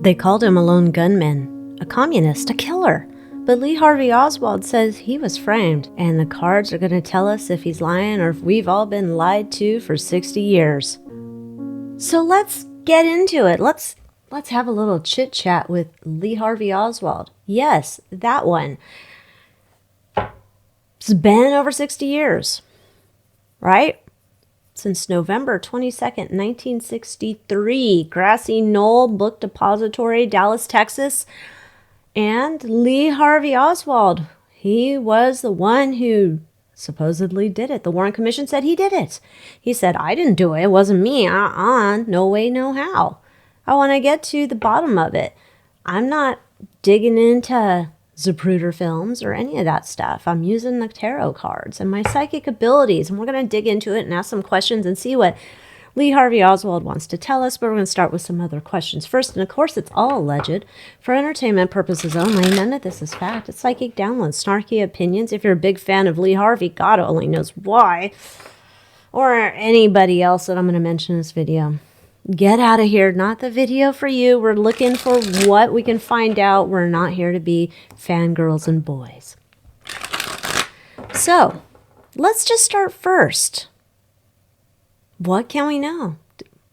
They called him a lone gunman, a communist, a killer. But Lee Harvey Oswald says he was framed, and the cards are going to tell us if he's lying or if we've all been lied to for 60 years. So let's get into it. Let's have a little chit chat with Lee Harvey Oswald. Yes, that one. It's been over 60 years, right? Since November 22nd, 1963, Grassy Knoll Book Depository, Dallas, Texas. And Lee Harvey Oswald, he was the one who supposedly did it. The Warren Commission said he did it. He said, I didn't do it. It wasn't me. No way, no how. I want to get to the bottom of it. I'm not digging into Zapruder films or any of that stuff. I'm using the tarot cards and my psychic abilities. And we're going to dig into it and ask some questions and see what Lee Harvey Oswald wants to tell us, but we're going to start with some other questions first. And of course, it's all alleged for entertainment purposes only. None of this is fact. It's psychic downloads, snarky opinions. If you're a big fan of Lee Harvey, God only knows why, or anybody else that I'm going to mention in this video, get out of here. Not the video for you. We're looking for what we can find out. We're not here to be fangirls and boys. So let's just start first. What can we know?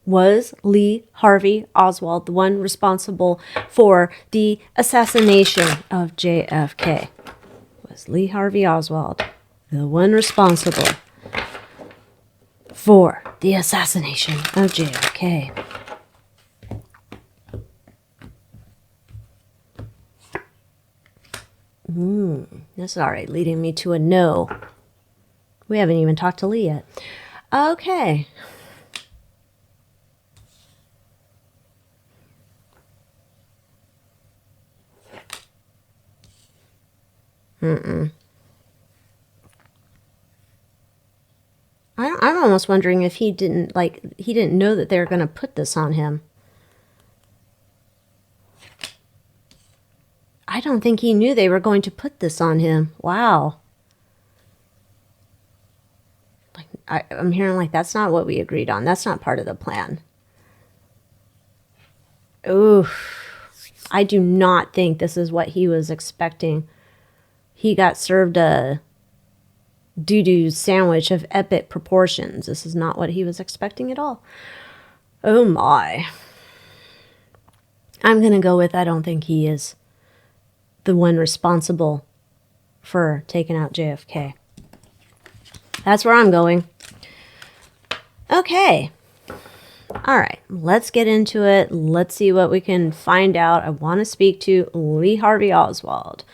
Was Lee Harvey Oswald the one responsible for the assassination of JFK? Was Lee Harvey Oswald the one responsible for the assassination of JFK? That's already leading me to a no. We haven't even talked to Lee yet. Okay. I'm almost wondering if he didn't know that they were going to put this on him. I don't think he knew they were going to put this on him. Wow. I'm hearing like that's not what we agreed on. That's not part of the plan. Ooh, I do not think this is what he was expecting. He got served a doo-doo sandwich of epic proportions. This is not what he was expecting at all. Oh my. I'm going to go with I don't think he is the one responsible for taking out JFK. That's where I'm going. Okay. All right. Let's get into it. Let's see what we can find out. I want to speak to Lee Harvey Oswald.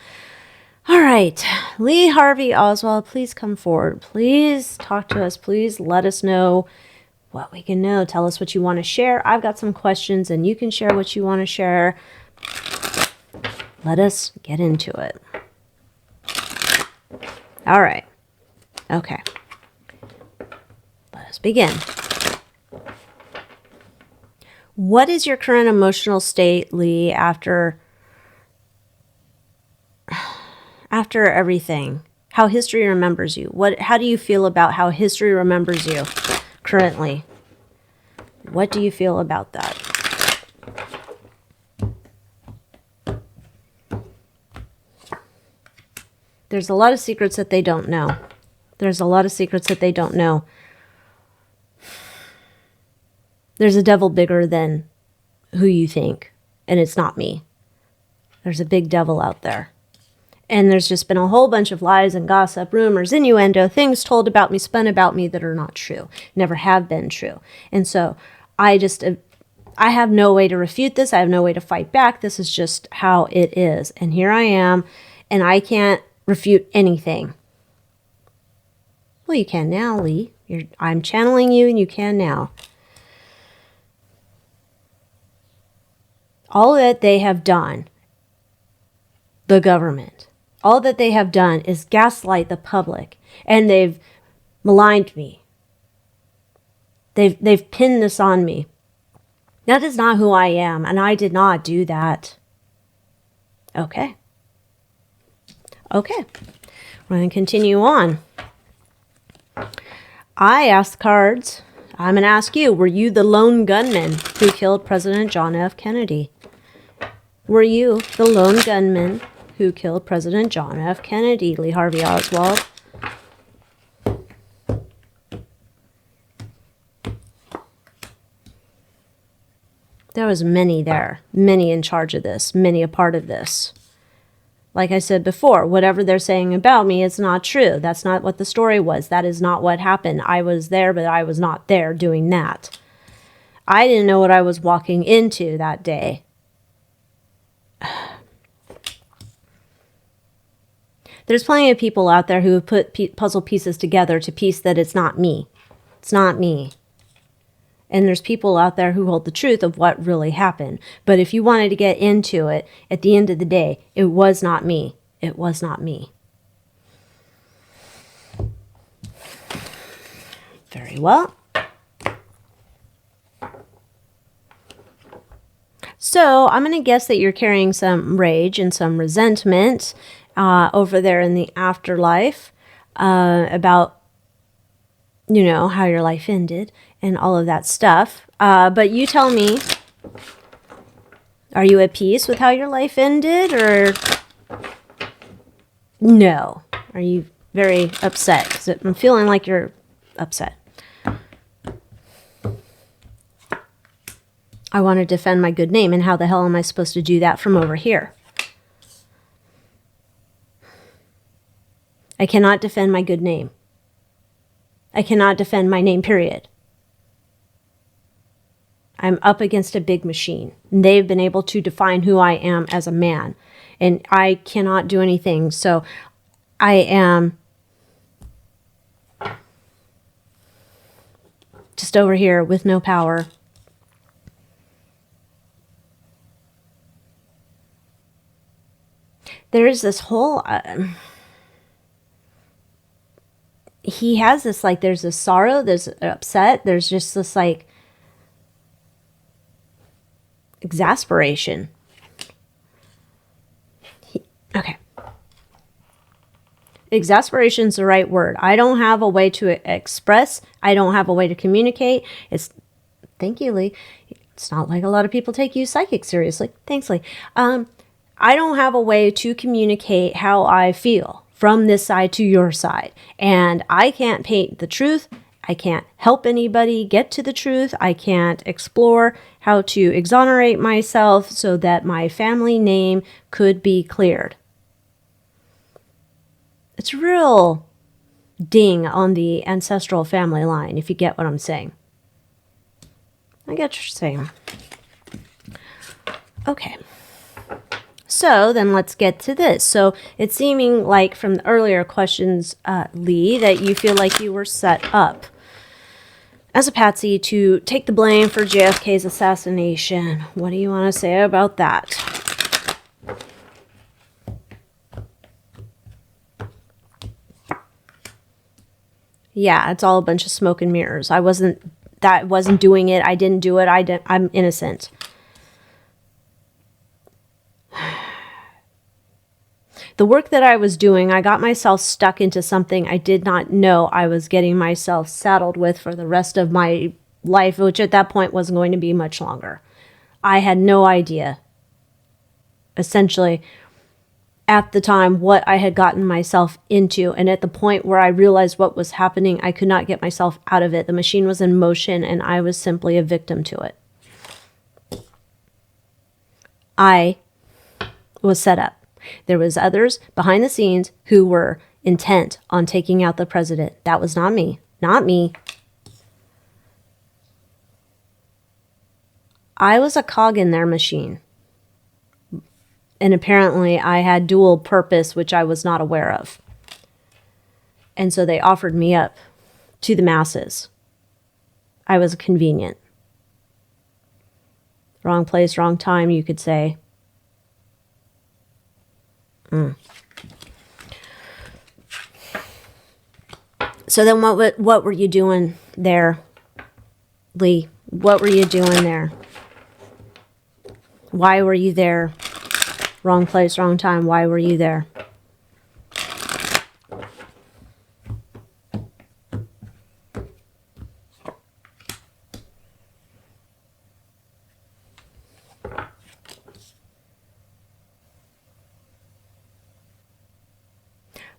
All right. Lee Harvey Oswald, please come forward. Please talk to us. Please let us know what we can know. Tell us what you want to share. I've got some questions and you can share what you want to share. Let us get into it. All right. Okay. Let us begin. What is your current emotional state, Lee, after everything? How history remembers you? How do you feel about how history remembers you currently? What do you feel about that? There's a lot of secrets that they don't know. There's a lot of secrets that they don't know. There's a devil bigger than who you think, and it's not me. There's a big devil out there. And there's just been a whole bunch of lies and gossip, rumors, innuendo, things told about me, spun about me that are not true, never have been true. And so I have no way to refute this. I have no way to fight back. This is just how it is. And here I am, and I can't refute anything. Well, you can now, Lee. I'm channeling you, and you can now. All that they have done, the government, all that they have done is gaslight the public, and they've maligned me. They've pinned this on me. That is not who I am, and I did not do that. Okay. Okay. We're going to continue on. I asked cards. I'm going to ask you, were you the lone gunman who killed President John F. Kennedy? Were you the lone gunman who killed President John F. Kennedy, Lee Harvey Oswald? There was many there, many in charge of this, many a part of this. Like I said before, whatever they're saying about me is not true. That's not what the story was. That is not what happened. I was there, but I was not there doing that. I didn't know what I was walking into that day. There's plenty of people out there who have put puzzle pieces together to piece that it's not me. It's not me. And there's people out there who hold the truth of what really happened. But if you wanted to get into it, at the end of the day, it was not me. It was not me. Very well. So I'm going to guess that you're carrying some rage and some resentment over there in the afterlife about, you know, how your life ended and all of that stuff. But you tell me, are you at peace with how your life ended, or no? Are you very upset? Because I'm feeling like you're upset. I want to defend my good name, and how the hell am I supposed to do that from over here? I cannot defend my good name. I cannot defend my name, period. I'm up against a big machine. And they've been able to define who I am as a man. And I cannot do anything. So I am just over here with no power. There is this whole... he has this, like, there's this sorrow, there's upset, there's just this, like, exasperation. Okay. Exasperation is the right word. I don't have a way to express. I don't have a way to communicate. Thank you, Lee. It's not like a lot of people take you psychic seriously. Thanks, Lee. I don't have a way to communicate how I feel from this side to your side. And I can't paint the truth. I can't help anybody get to the truth. I can't explore how to exonerate myself so that my family name could be cleared. It's a real ding on the ancestral family line, if you get what I'm saying. I get what you're saying. Okay. So then let's get to this. So it's seeming like from the earlier questions, Lee, that you feel like you were set up as a patsy to take the blame for JFK's assassination. What do you want to say about that? Yeah, it's all a bunch of smoke and mirrors. I wasn't doing it. I didn't do it. I'm innocent. The work that I was doing, I got myself stuck into something I did not know I was getting myself saddled with for the rest of my life, which at that point wasn't going to be much longer. I had no idea, essentially, at the time, what I had gotten myself into. And at the point where I realized what was happening, I could not get myself out of it. The machine was in motion, and I was simply a victim to it. I was set up. There was others behind the scenes who were intent on taking out the president. That was not me. Not me. I was a cog in their machine. And apparently I had dual purpose, which I was not aware of. And so they offered me up to the masses. I was convenient. Wrong place, wrong time, you could say. So then what were you doing there, Lee? What were you doing there? Why were you there? Wrong place, wrong time. Why were you there?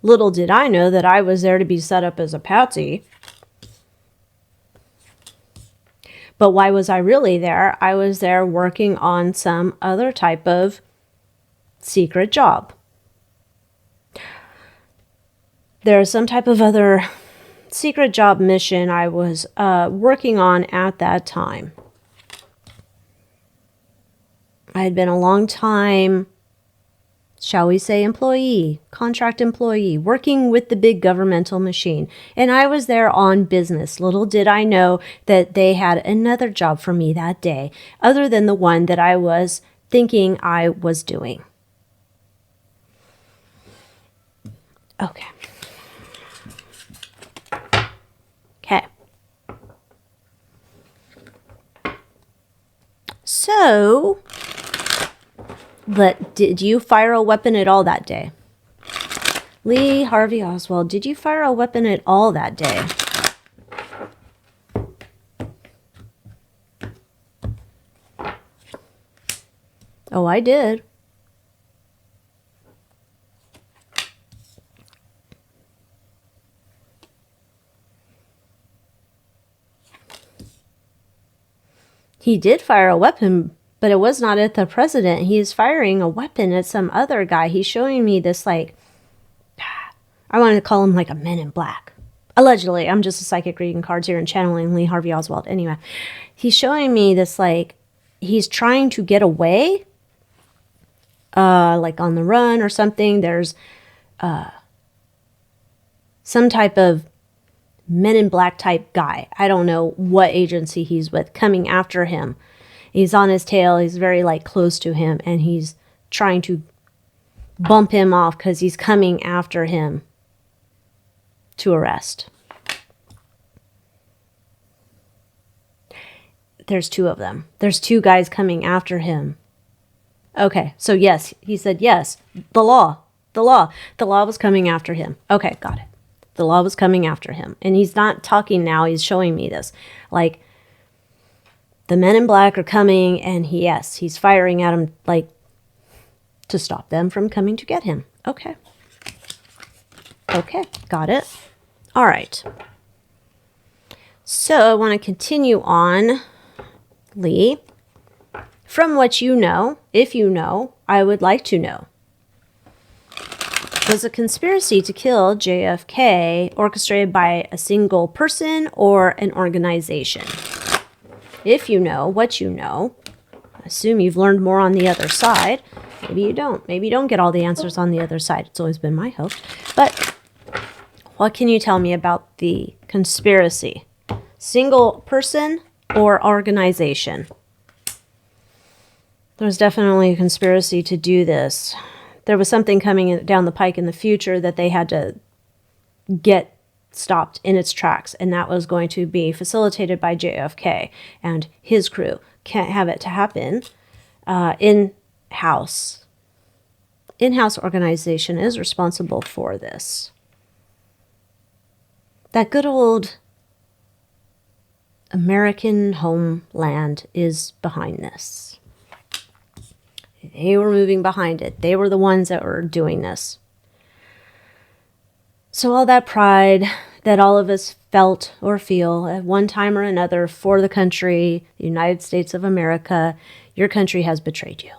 Little did I know that I was there to be set up as a patsy. But why was I really there? I was there working on some other type of secret job. There's some type of other secret job mission I was working on at that time. I had been a long time, shall we say, employee, contract employee, working with the big governmental machine. And I was there on business. Little did I know that they had another job for me that day, other than the one that I was thinking I was doing. Okay. Okay. So, but did you fire a weapon at all that day? Lee Harvey Oswald, did you fire a weapon at all that day? Oh, I did. He did fire a weapon, but it was not at the president. He is firing a weapon at some other guy. He's showing me this, like, I wanted to call him like a Men in Black. Allegedly. I'm just a psychic reading cards here and channeling Lee Harvey Oswald. Anyway, he's showing me this, like, he's trying to get away, like on the run or something. There's some type of Men in Black type guy. I don't know what agency he's with, coming after him. He's on his tail. He's very, like, close to him, and he's trying to bump him off because he's coming after him to arrest. There's two of them. There's two guys coming after him. Okay, so yes, he said yes. The law was coming after him. Okay, got it. The law was coming after him. And he's not talking now. He's showing me this. Like, the Men in Black are coming, and he's firing at him, like, to stop them from coming to get him. Okay. Okay, got it. All right. So I want to continue on, Lee. From what you know, if you know, I would like to know. Was a conspiracy to kill JFK orchestrated by a single person or an organization? If you know what you know, I assume you've learned more on the other side. Maybe you don't. Maybe you don't get all the answers on the other side. It's always been my hope. But what can you tell me about the conspiracy? Single person or organization? There's definitely a conspiracy to do this. There was something coming down the pike in the future that they had to get stopped in its tracks, and that was going to be facilitated by JFK and his crew. Can't have it to happen. In-house organization is responsible for this. That good old American homeland is behind this. They were moving behind it. They were the ones that were doing this. So all that pride that all of us felt or feel at one time or another for the country, the United States of America, your country has betrayed you.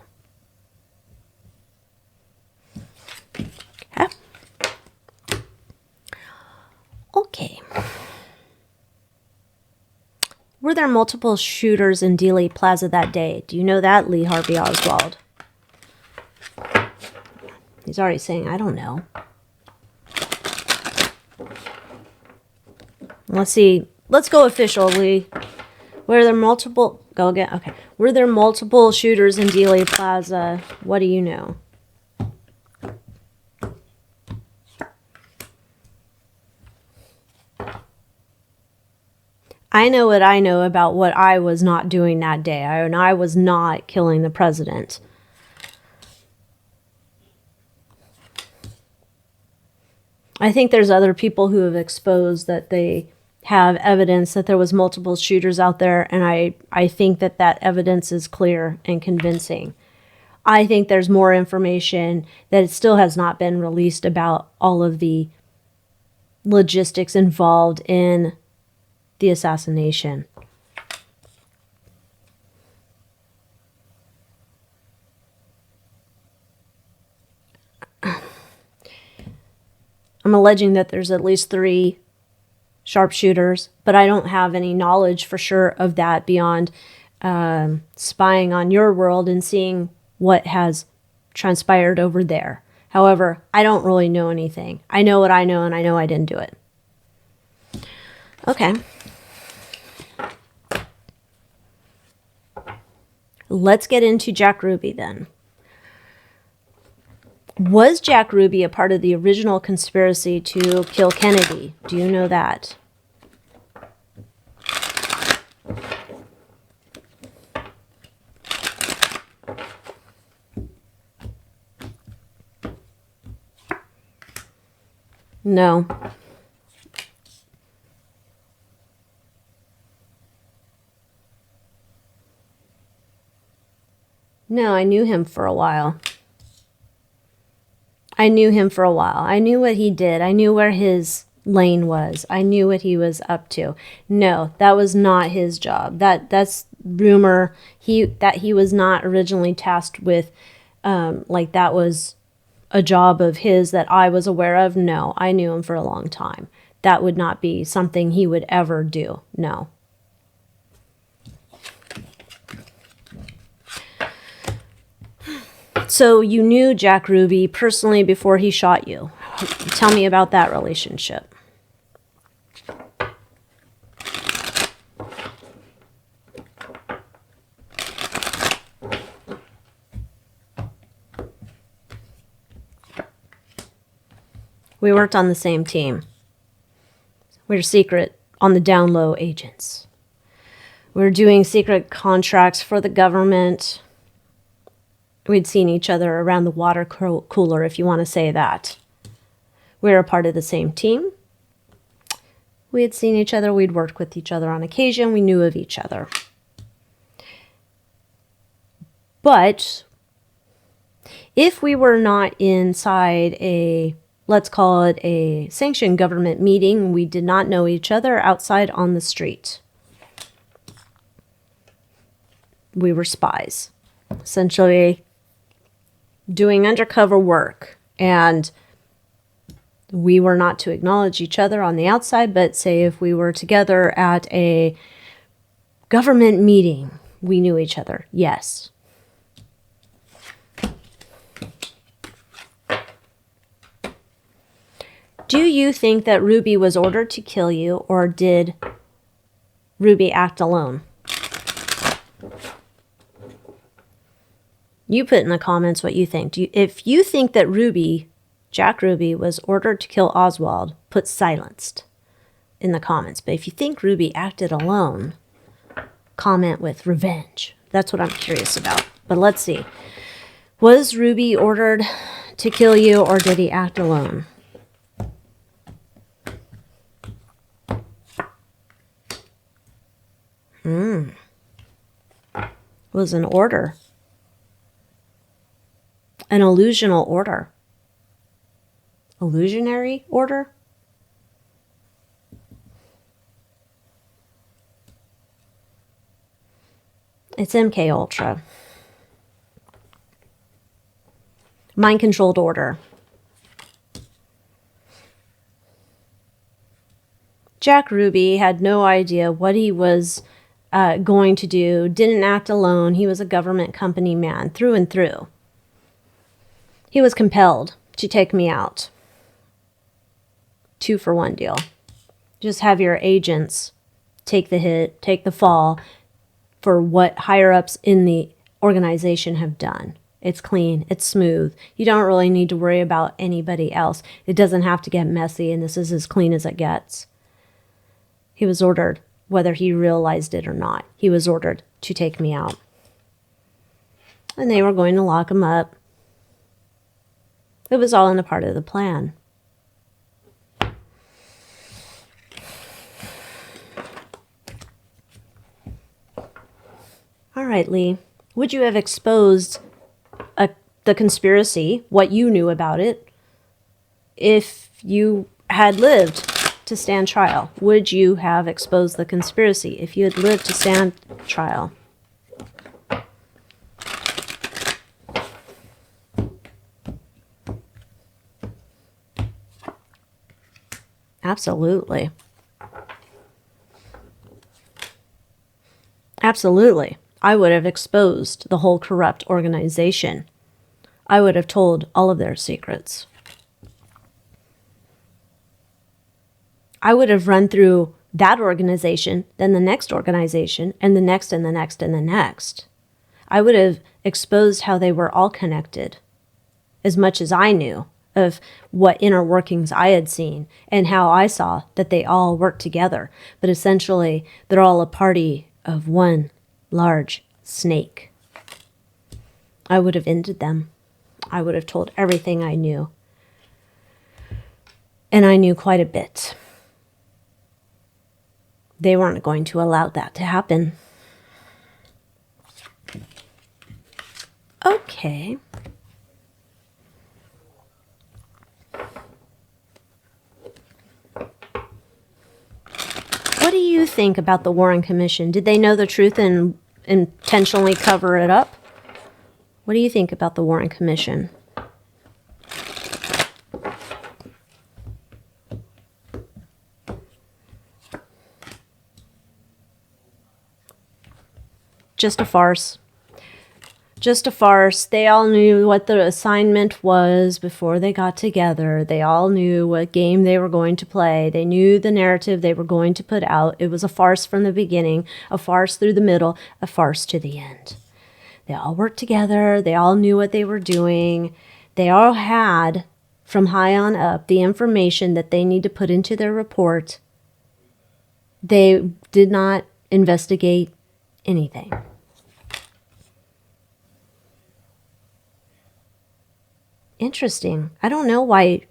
Okay. Okay. Were there multiple shooters in Dealey Plaza that day? Do you know that, Lee Harvey Oswald? He's already saying, I don't know. Let's see. Let's go official, Lee. Were there multiple... Go again. Okay. Were there multiple shooters in Dealey Plaza? What do you know? I know what I know about what I was not doing that day. And I was not killing the president. I think there's other people who have exposed that they have evidence that there was multiple shooters out there, and I think that that evidence is clear and convincing. I think there's more information that still has not been released about all of the logistics involved in the assassination. I'm alleging that there's at least 3 sharpshooters, but I don't have any knowledge for sure of that beyond spying on your world and seeing what has transpired over there. However, I don't really know anything. I know what I know, and I know I didn't do it. Okay. Let's get into Jack Ruby then. Was Jack Ruby a part of the original conspiracy to kill Kennedy? Do you know that? No. No, I knew him for a while. I knew what he did. I knew where his lane was. I knew what he was up to. No, that was not his job. That's rumor. That he was not originally tasked with, like that was a job of his that I was aware of. No, I knew him for a long time. That would not be something he would ever do. No. So you knew Jack Ruby personally before he shot you. Tell me about that relationship. We worked on the same team. We were secret, on the down low agents. We were doing secret contracts for the government. We'd seen each other around the water cooler, if you want to say that. We were a part of the same team. We had seen each other. We'd worked with each other on occasion. We knew of each other. But if we were not inside a, let's call it a sanctioned government meeting, we did not know each other outside on the street. We were spies, essentially doing undercover work, and we were not to acknowledge each other on the outside, but say if we were together at a government meeting, we knew each other. Yes. Do you think that Ruby was ordered to kill you, or did Ruby act alone? You put in the comments what you think. If you think that Jack Ruby, was ordered to kill Oswald, put silenced in the comments. But if you think Ruby acted alone, comment with revenge. That's what I'm curious about. But let's see. Was Ruby ordered to kill you, or did he act alone? It was an order. An illusional order. Illusionary order? It's MK Ultra. Mind-controlled order. Jack Ruby had no idea what he was going to do, didn't act alone. He was a government company man through and through. He was compelled to take me out. 2-for-1 deal. Just have your agents take the hit, take the fall for what higher-ups in the organization have done. It's clean. It's smooth. You don't really need to worry about anybody else. It doesn't have to get messy, and this is as clean as it gets. He was ordered, whether he realized it or not. He was ordered to take me out. And they were going to lock him up. It was all in a part of the plan. All right, Lee. Would you have exposed the conspiracy, what you knew about it, if you had lived to stand trial? Would you have exposed the conspiracy if you had lived to stand trial? Absolutely. Absolutely. I would have exposed the whole corrupt organization. I would have told all of their secrets. I would have run through that organization, then the next organization, and the next, and the next, and the next. I would have exposed how they were all connected, as much as I knew of what inner workings I had seen and how I saw that they all worked together. But essentially, they're all a party of one large snake. I would have ended them. I would have told everything I knew. And I knew quite a bit. They weren't going to allow that to happen. Okay. What do you think about the Warren Commission? Did they know the truth and intentionally cover it up? What do you think about the Warren Commission? Just a farce. Just a farce. They all knew what the assignment was before they got together. They all knew what game they were going to play. They knew the narrative they were going to put out. It was a farce from the beginning, a farce through the middle, a farce to the end. They all worked together. They all knew what they were doing. They all had, from high on up, the information that they need to put into their report. They did not investigate anything. Interesting. I don't know why.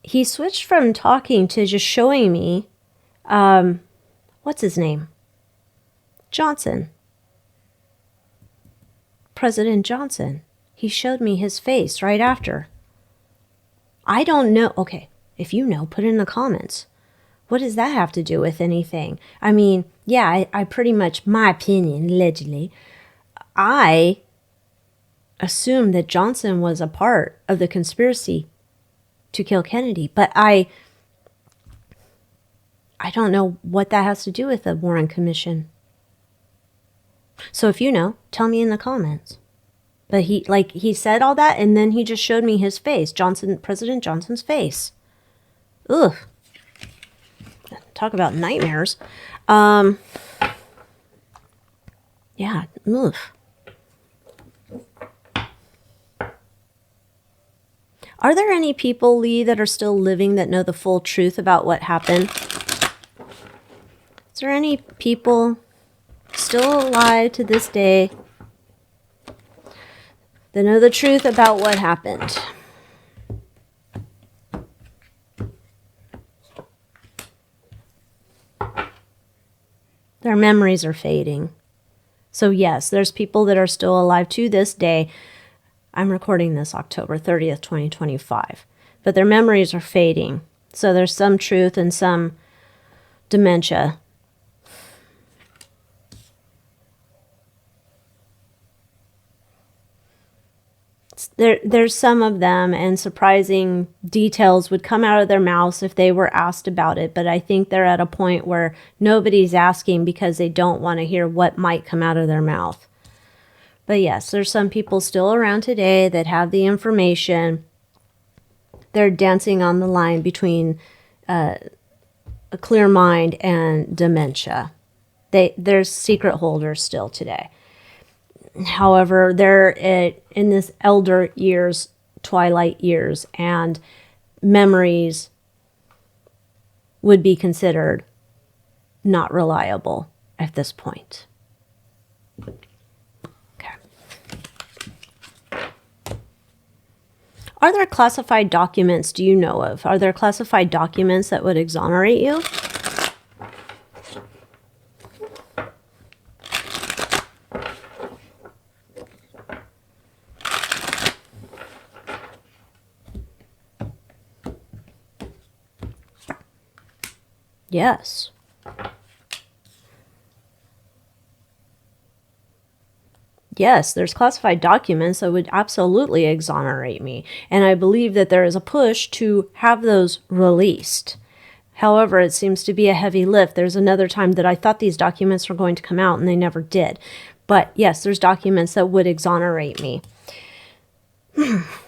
He switched from talking to just showing me, what's his name? Johnson. President Johnson. He showed me his face right after. I don't know. Okay, if you know, put it in the comments. What does that have to do with anything? I mean, yeah, I pretty much, my opinion, allegedly, I assumed that Johnson was a part of the conspiracy to kill Kennedy, but I don't know what that has to do with the Warren Commission. So if you know, tell me in the comments. But he said all that, and then he just showed me his face, President Johnson's face. Ugh. Talk about nightmares. Yeah, ugh. Are there any people, Lee, that are still living that know the full truth about what happened? Is there any people still alive to this day that know the truth about what happened? Their memories are fading. So yes, there's people that are still alive to this day. I'm recording this October 30th, 2025. But their memories are fading. So there's some truth and some dementia. There's some of them, and surprising details would come out of their mouths if they were asked about it. But I think they're at a point where nobody's asking because they don't want to hear what might come out of their mouth. But yes, there's some people still around today that have the information. They're dancing on the line between a clear mind and dementia. There's secret holders still today. However, they're in this elder years, twilight years, and memories would be considered not reliable at this point. Are there classified documents do you know of? Are there classified documents that would exonerate you? Yes. Yes, there's classified documents that would absolutely exonerate me. And I believe that there is a push to have those released. However, it seems to be a heavy lift. There's another time that I thought these documents were going to come out and they never did. But yes, there's documents that would exonerate me.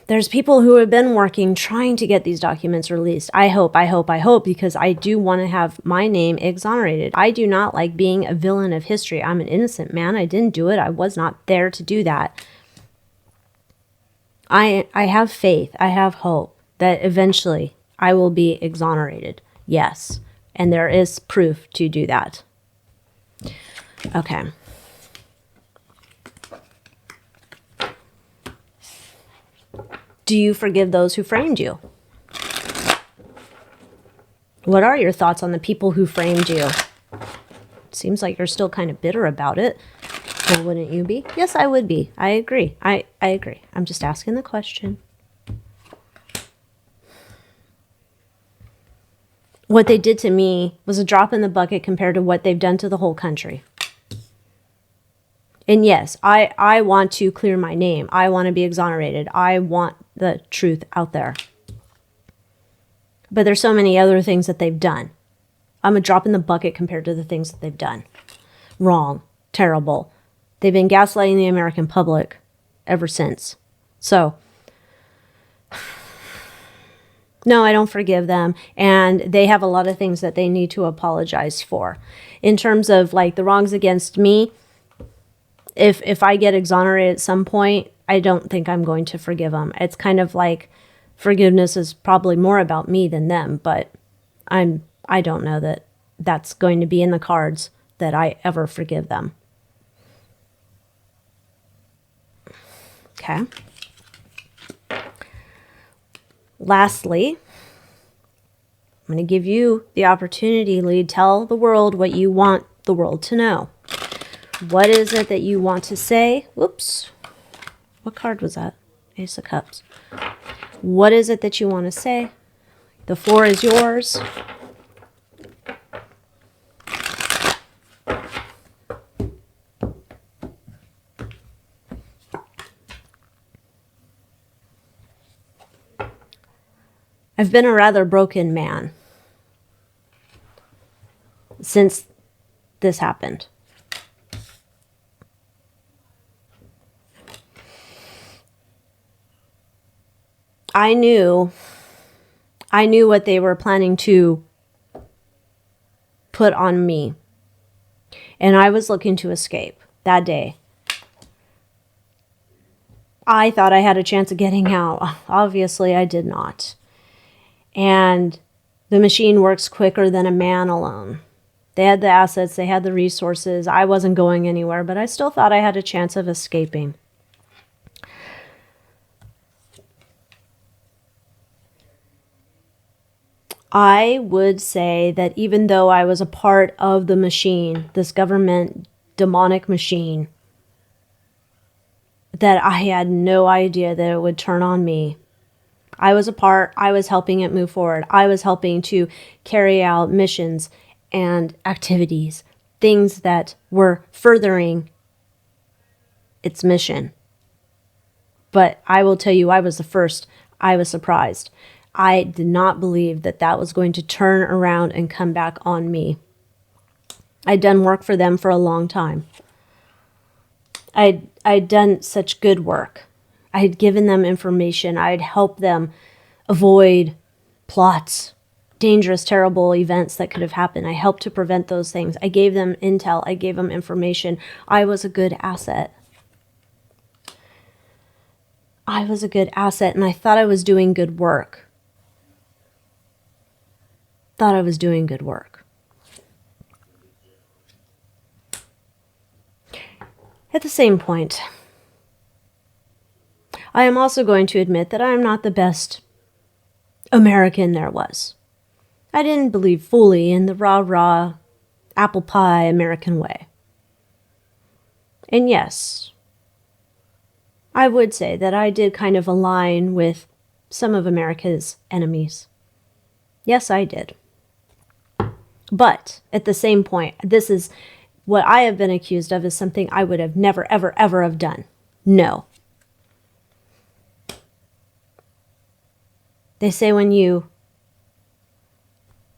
There's people who have been working trying to get these documents released. I hope, because I do want to have my name exonerated. I do not like being a villain of history. I'm an innocent man. I didn't do it. I was not there to do that. I have faith. I have hope that eventually I will be exonerated. Yes. And there is proof to do that. Okay. Do you forgive those who framed you? What are your thoughts on the people who framed you? Seems like you're still kind of bitter about it. Well, wouldn't you be? Yes, I would be. I agree. I agree. I'm just asking the question. What they did to me was a drop in the bucket compared to what they've done to the whole country. And yes, I want to clear my name. I want to be exonerated. I want the truth out there. But there's so many other things that they've done. I'm a drop in the bucket compared to the things that they've done. Wrong. Terrible. They've been gaslighting the American public ever since. So, no, I don't forgive them. And they have a lot of things that they need to apologize for. In terms of like the wrongs against me, if I get exonerated at some point, I don't think I'm going to forgive them. It's kind of like forgiveness is probably more about me than them, but I don't know that that's going to be in the cards that I ever forgive them. Okay. Lastly, I'm going to give you the opportunity, Lee. Tell the world what you want the world to know. What is it that you want to say? Whoops. What card was that? Ace of Cups. What is it that you want to say? The floor is yours. I've been a rather broken man since this happened. I knew what they were planning to put on me. And I was looking to escape that day. I thought I had a chance of getting out. Obviously, I did not. And the machine works quicker than a man alone. They had the assets, they had the resources. I wasn't going anywhere, but I still thought I had a chance of escaping. I would say that even though I was a part of the machine, this government demonic machine, that I had no idea that it would turn on me. I was a part, I was helping it move forward. I was helping to carry out missions and activities, things that were furthering its mission. But I will tell you, I was the first. I was surprised. I did not believe that that was going to turn around and come back on me. I'd done work for them for a long time. I'd done such good work. I had given them information. I'd helped them avoid plots, dangerous, terrible events that could have happened. I helped to prevent those things. I gave them intel. I gave them information. I was a good asset. I was a good asset, and I thought I was doing good work. Thought I was doing good work. At the same point, I am also going to admit that I am not the best American there was. I didn't believe fully in the rah-rah, apple pie American way. And yes, I would say that I did kind of align with some of America's enemies. Yes, I did. But at the same point, this is what I have been accused of is something I would have never, ever, ever have done. No. They say when you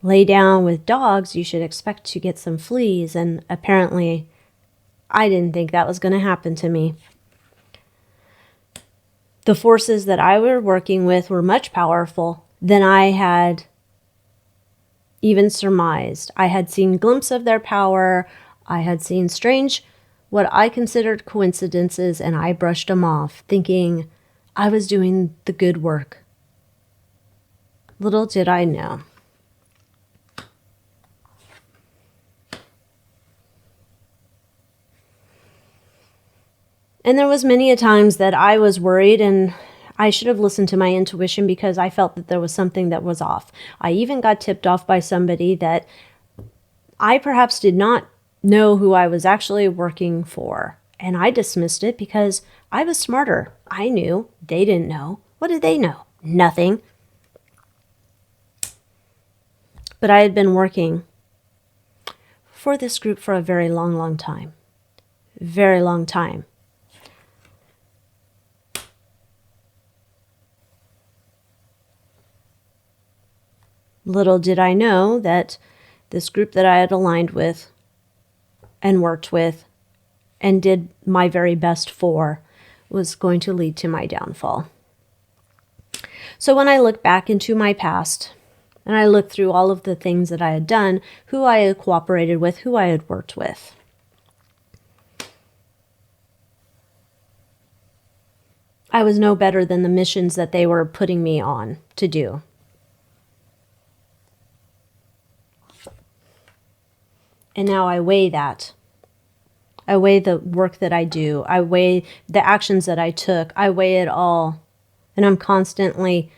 lay down with dogs, you should expect to get some fleas, and apparently I didn't think that was going to happen to me. The forces that I were working with were much powerful than I had even surmised. I had seen glimpses of their power. I had seen strange, what I considered coincidences, and I brushed them off, thinking I was doing the good work. Little did I know. And there was many a times that I was worried, and I should have listened to my intuition because I felt that there was something that was off. I even got tipped off by somebody that I perhaps did not know who I was actually working for. And I dismissed it because I was smarter. I knew. They didn't know. What did they know? Nothing. But I had been working for this group for a very long, long time. Very long time. Little did I know that this group that I had aligned with and worked with and did my very best for was going to lead to my downfall. So when I look back into my past and I look through all of the things that I had done, who I had cooperated with, who I had worked with, I was no better than the missions that they were putting me on to do. And now I weigh that. I weigh the work that I do. I weigh the actions that I took. I weigh it all. And I'm constantly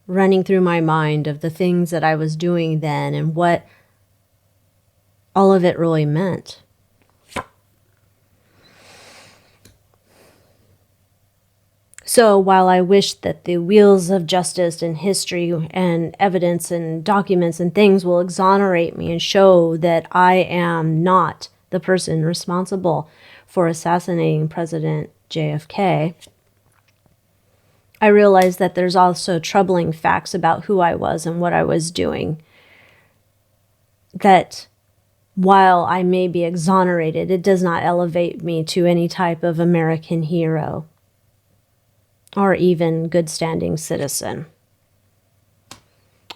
running through my mind of the things that I was doing then and what all of it really meant. So while I wish that the wheels of justice and history and evidence and documents and things will exonerate me and show that I am not the person responsible for assassinating President JFK, I realize that there's also troubling facts about who I was and what I was doing. That while I may be exonerated, it does not elevate me to any type of American hero or even good standing citizen.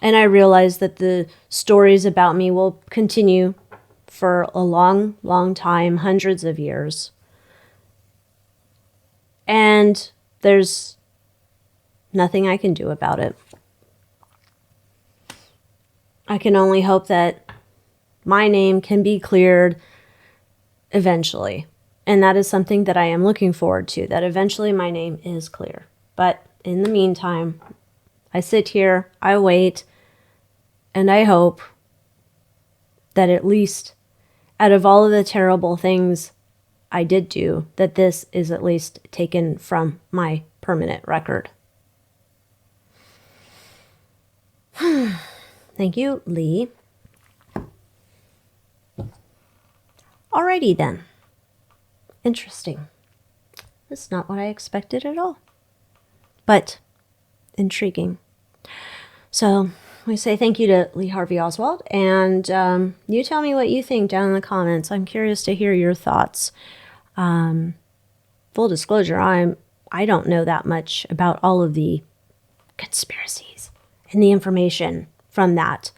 And I realize that the stories about me will continue for a long, long time, hundreds of years. And there's nothing I can do about it. I can only hope that my name can be cleared eventually. And that is something that I am looking forward to, that eventually my name is clear. But in the meantime, I sit here, I wait, and I hope that at least out of all of the terrible things I did do, that this is at least taken from my permanent record. Thank you, Lee. Alrighty then. Interesting. That's not what I expected at all. But intriguing. So we say thank you to Lee Harvey Oswald, and you tell me what you think down in the comments. I'm curious to hear your thoughts. Full disclosure, I don't know that much about all of the conspiracies and the information from that.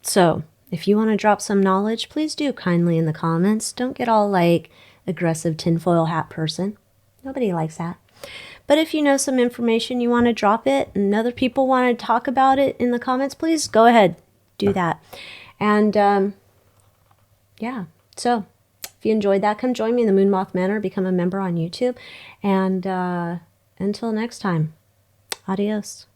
So if you want to drop some knowledge, please do kindly in the comments. Don't get all like aggressive tinfoil hat person. Nobody likes that. But if you know some information, you want to drop it and other people want to talk about it in the comments, please go ahead, do that. And yeah, so if you enjoyed that, come join me in the Moon Moth Manor, become a member on YouTube. And until next time, adios.